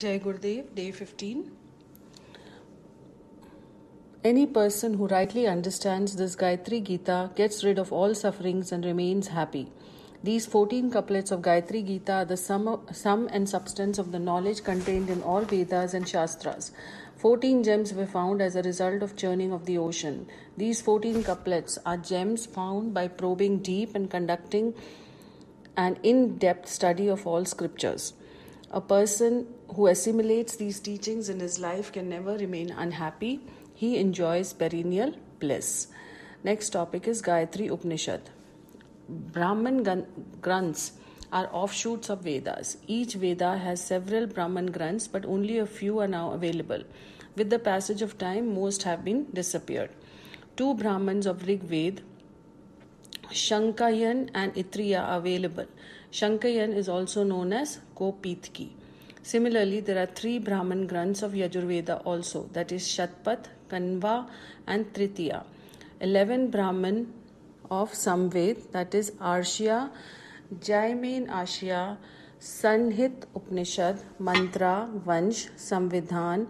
Jai Gurudev, Day 15. Any person who rightly understands this Gayatri Gita gets rid of all sufferings and remains happy. These 14 couplets of Gayatri Gita are the sum and substance of the knowledge contained in all Vedas and Shastras. 14 gems were found as a result of churning of the ocean. These 14 couplets are gems found by probing deep and conducting an in-depth study of all scriptures. A person who assimilates these teachings in his life can never remain unhappy. He enjoys perennial bliss. Next topic is Gayatri Upanishad. Brahman Granths are offshoots of Vedas. Each Veda has several Brahman Granths, but only a few are now available. With the passage of time, most have been disappeared. Two Brahmans of Rig Veda, Shankayan and Itriya, are available. Shankayan is also known as Kopitki. Similarly, there are three Brahman Granths of Yajurveda also, that is Shatpat, Kanva and Tritiya. 11 Brahman of Samved, that is Arshya, Jaimin Ashya, Sanhit Upanishad, Mantra, Vansh, Samvidhan,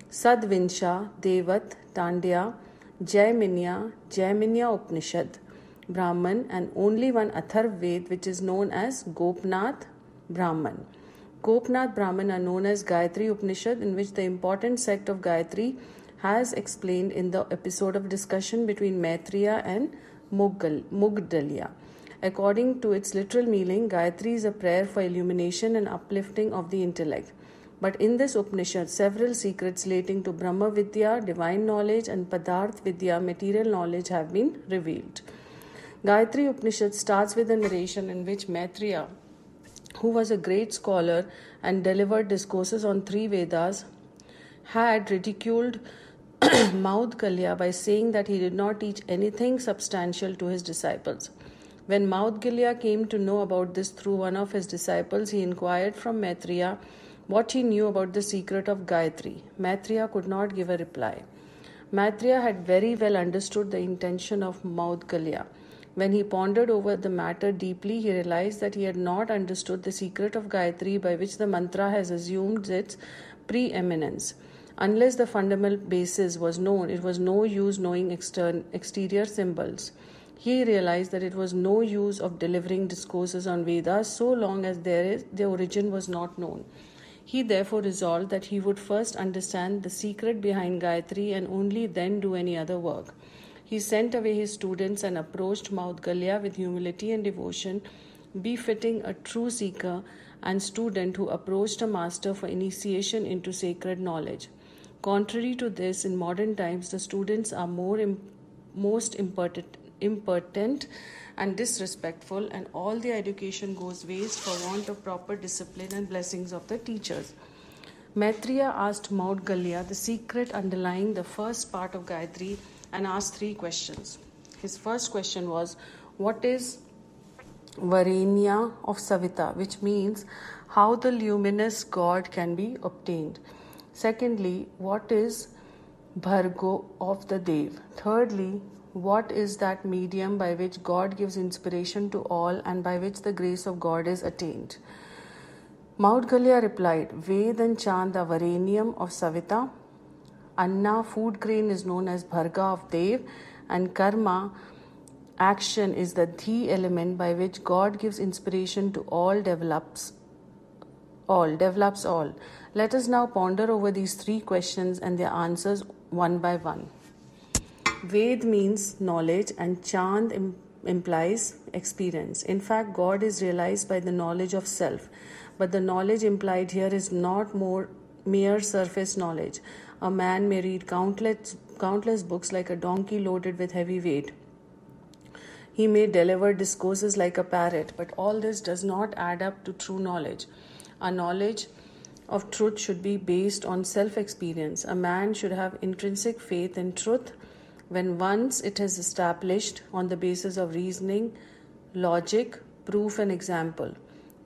Sadvinsha, Devat, Tandya, Jaiminya Upanishad, Brahman, and only one Atharv Ved which is known as Gopnath Brahman. Gopnath Brahman are known as Gayatri Upanishad, in which the important sect of Gayatri has explained in the episode of discussion between Maitreya and Mugdalya. According to its literal meaning, Gayatri is a prayer for illumination and uplifting of the intellect. But in this Upanishad, several secrets relating to Brahma Vidya, divine knowledge, and Padarth Vidya, material knowledge, have been revealed. Gayatri Upanishad starts with a narration in which Maitreya, who was a great scholar and delivered discourses on three Vedas, had ridiculed Maudgalya by saying that he did not teach anything substantial to his disciples. When Maudgalya came to know about this through one of his disciples, he inquired from Maitreya what he knew about the secret of Gayatri. Maitreya could not give a reply. Maitreya had very well understood the intention of Maudgalya. When he pondered over the matter deeply, he realized that he had not understood the secret of Gayatri, by which the mantra has assumed its preeminence. Unless the fundamental basis was known, it was no use knowing exterior symbols. He realized that it was no use of delivering discourses on Vedas so long as their origin was not known. He therefore resolved that he would first understand the secret behind Gayatri and only then do any other work. He sent away his students and approached Maudgalya with humility and devotion, befitting a true seeker and student who approached a master for initiation into sacred knowledge. Contrary to this, in modern times, the students are most impertinent and disrespectful, and all their education goes waste for want of proper discipline and blessings of the teachers. Maitreya asked Maudgalya the secret underlying the first part of Gayatri and asked three questions. His first question was, what is Varenya of Savita, which means how the luminous God can be obtained. Secondly, what is Bhargo of the Dev. Thirdly, what is that medium by which God gives inspiration to all and by which the grace of God is attained? Maudgalya replied, Ved and Chand are Varenium of Savita, Anna, food grain, is known as Bharga of Dev, and Karma, action, is the Dhi element by which God gives inspiration to all, develops all. Let us now ponder over these three questions and their answers one by one. Ved means knowledge and Chand implies experience. In fact, God is realized by the knowledge of self, but the knowledge implied here is not mere surface knowledge. A man may read countless books like a donkey loaded with heavy weight. He may deliver discourses like a parrot, but all this does not add up to true knowledge. Our knowledge of truth should be based on self-experience. A man should have intrinsic faith in truth when once it is established on the basis of reasoning, logic, proof and example.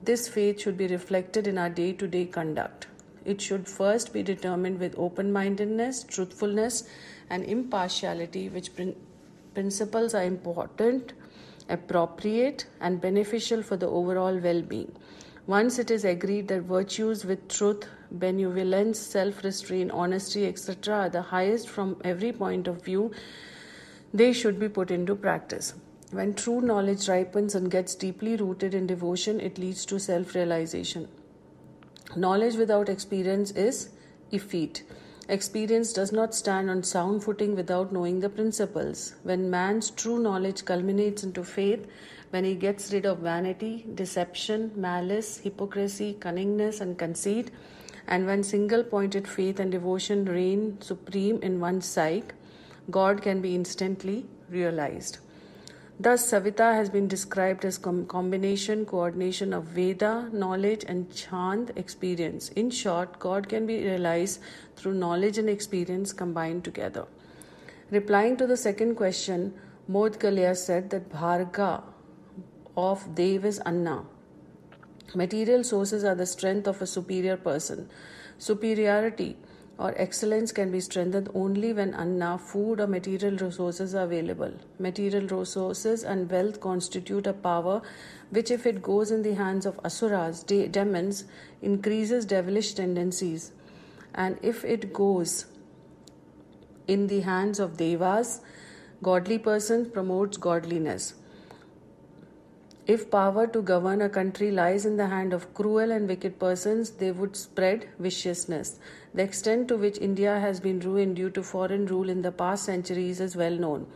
This faith should be reflected in our day-to-day conduct. It should first be determined with open-mindedness, truthfulness and impartiality, which principles are important, appropriate and beneficial for the overall well-being. Once it is agreed that virtues with truth benevolence, self-restraint, honesty, etc. are the highest from every point of view, they should be put into practice. When true knowledge ripens and gets deeply rooted in devotion, it leads to self-realization. Knowledge without experience is effete. Experience does not stand on sound footing without knowing the principles. When man's true knowledge culminates into faith, when he gets rid of vanity, deception, malice, hypocrisy, cunningness, and conceit, and when single-pointed faith and devotion reign supreme in one's psyche, God can be instantly realized. Thus, Savita has been described as coordination of Veda, knowledge, and Chand, experience. In short, God can be realized through knowledge and experience combined together. Replying to the second question, Modgalya said that Bharga of Dev is Anna. Material sources are the strength of a superior person. Superiority or excellence can be strengthened only when Anna, food, or material resources are available. Material resources and wealth constitute a power which, if it goes in the hands of asuras, demons, increases devilish tendencies, and if it goes in the hands of devas, godly persons, promotes godliness. If power to govern a country lies in the hand of cruel and wicked persons, they would spread viciousness. The extent to which India has been ruined due to foreign rule in the past centuries is well known.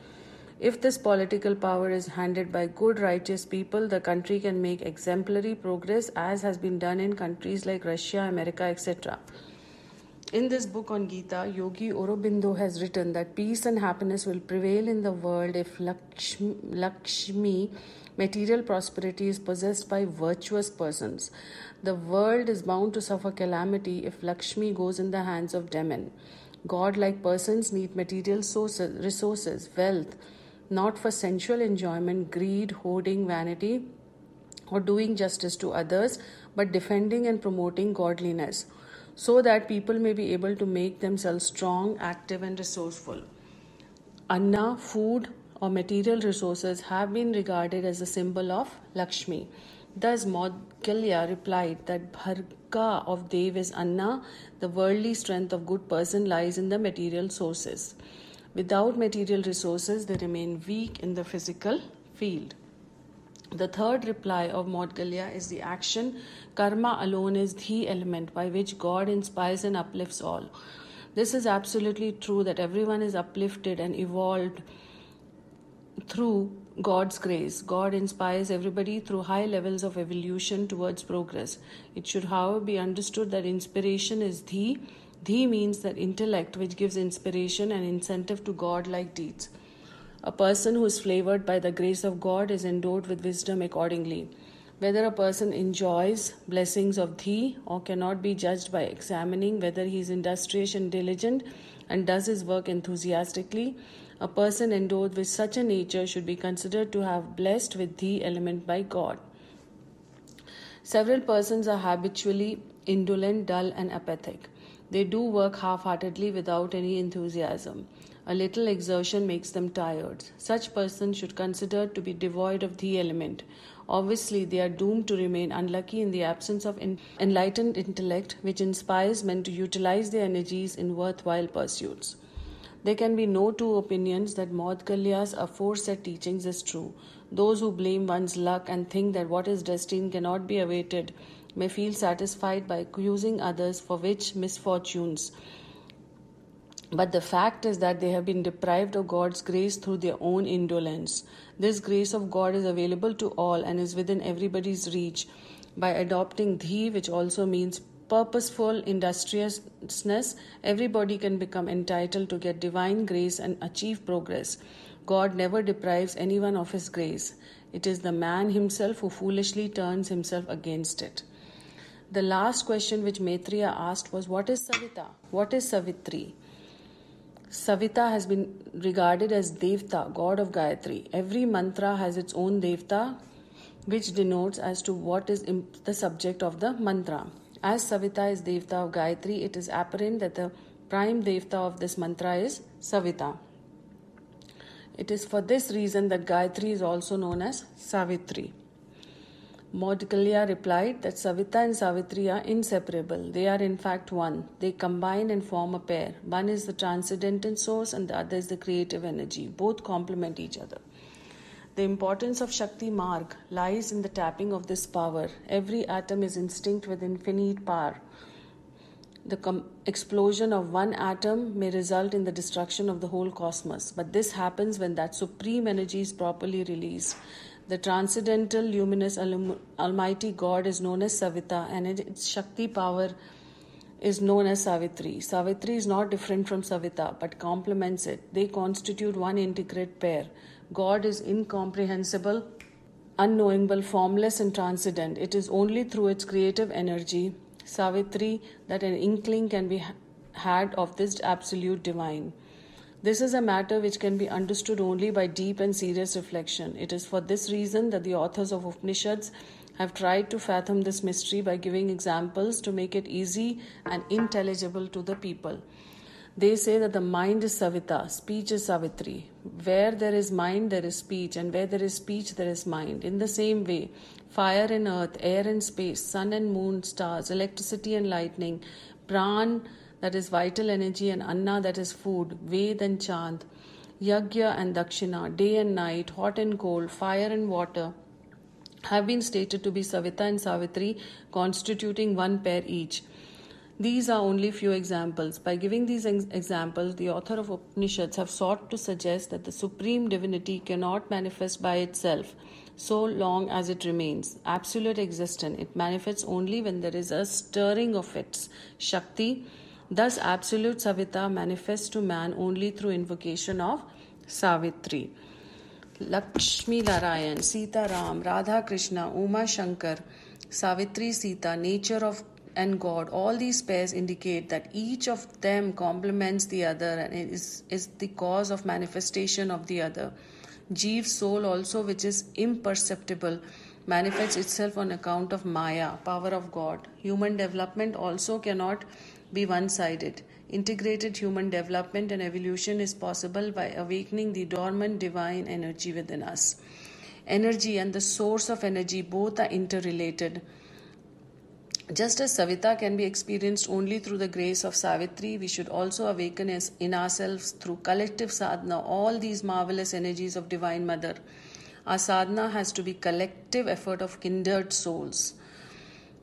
If this political power is handed by good, righteous people, the country can make exemplary progress, as has been done in countries like Russia, America, etc. In this book on Gita, Yogi Aurobindo has written that peace and happiness will prevail in the world if Lakshmi, material prosperity, is possessed by virtuous persons. The world is bound to suffer calamity if Lakshmi goes in the hands of demon. God-like persons need material resources, wealth, not for sensual enjoyment, greed, hoarding, vanity, or doing justice to others, but defending and promoting godliness, so that people may be able to make themselves strong, active, and resourceful. Anna, food, or material resources have been regarded as a symbol of Lakshmi. Thus, Maudgalya replied that Bharga of Dev is Anna, the worldly strength of good person lies in the material sources. Without material resources, they remain weak in the physical field. The third reply of Maudgalya is the action. Karma alone is the element by which God inspires and uplifts all. This is absolutely true, that everyone is uplifted and evolved through God's grace. God inspires everybody through high levels of evolution towards progress. It should, however, be understood that inspiration is dhi. Dhi means that intellect which gives inspiration and incentive to God-like deeds. A person who is flavored by the grace of God is endowed with wisdom accordingly. Whether a person enjoys blessings of dhi or cannot be judged by examining whether he is industrious and diligent and does his work enthusiastically. A person endowed with such a nature should be considered to have blessed with dhi element by God. Several persons are habitually indolent, dull, and apathic. They do work half-heartedly without any enthusiasm. A little exertion makes them tired. Such persons should consider to be devoid of the element. Obviously, they are doomed to remain unlucky in the absence of enlightened intellect, which inspires men to utilize their energies in worthwhile pursuits. There can be no two opinions that Maudgalya's aforesaid teachings is true. Those who blame one's luck and think that what is destined cannot be awaited may feel satisfied by accusing others for which misfortunes. But the fact is that they have been deprived of God's grace through their own indolence. This grace of God is available to all and is within everybody's reach. By adopting dhi, which also means purposeful industriousness, everybody can become entitled to get divine grace and achieve progress. God never deprives anyone of his grace. It is the man himself who foolishly turns himself against it. The last question which Maitreya asked was, what is Savita? What is Savitri? Savita has been regarded as Devta, god of Gayatri. Every mantra has its own Devta, which denotes as to what is the subject of the mantra. As Savita is Devta of Gayatri, it is apparent that the prime Devta of this mantra is Savita. It is for this reason that Gayatri is also known as Savitri. Maudgalya replied that Savita and Savitri are inseparable. They are in fact one. They combine and form a pair. One is the transcendental source and the other is the creative energy. Both complement each other. The importance of Shakti Marg lies in the tapping of this power. Every atom is instinct with infinite power. The explosion of one atom may result in the destruction of the whole cosmos, but this happens when that supreme energy is properly released. The transcendental, luminous, almighty God is known as Savita, and its Shakti power is known as Savitri. Savitri is not different from Savita, but complements it. They constitute one integrate pair. God is incomprehensible, unknowable, formless, and transcendent. It is only through its creative energy, Savitri, that an inkling can be had of this absolute divine. This is a matter which can be understood only by deep and serious reflection. It is for this reason that the authors of Upanishads have tried to fathom this mystery by giving examples to make it easy and intelligible to the people. They say that the mind is Savita, speech is Savitri. Where there is mind, there is speech, and where there is speech, there is mind. In the same way, fire and earth, air and space, sun and moon, stars, electricity and lightning, pran, that is vital energy, and anna, that is food, Ved and Chand, Yagya and Dakshina, day and night, hot and cold, fire and water, have been stated to be Savita and Savitri, constituting one pair each. These are only few examples. By giving these examples, the author of Upanishads have sought to suggest that the supreme divinity cannot manifest by itself so long as it remains absolute existent. It manifests only when there is a stirring of its Shakti. Thus, absolute Savita manifests to man only through invocation of Savitri. Lakshmi Narayan, Sita Ram, Radha Krishna, Uma Shankar, Savitri Sita, nature of and God, all these pairs indicate that each of them complements the other and is the cause of manifestation of the other. Jeev's soul also, which is imperceptible, manifests itself on account of Maya, power of God. Human development also cannot be one-sided. Integrated human development and evolution is possible by awakening the dormant divine energy within us. Energy and the source of energy both are interrelated. Just as Savita can be experienced only through the grace of Savitri, we should also awaken in ourselves through collective sadhana all these marvelous energies of Divine Mother. Our sadhana has to be collective effort of kindred souls.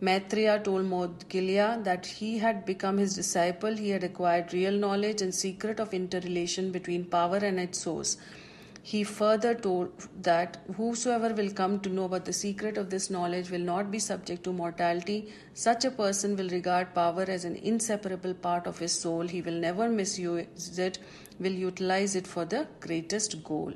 Maitreya told Maudgalya that he had become his disciple, he had acquired real knowledge and secret of interrelation between power and its source. He further told that whosoever will come to know about the secret of this knowledge will not be subject to mortality. Such a person will regard power as an inseparable part of his soul. He will never misuse it, will utilize it for the greatest goal.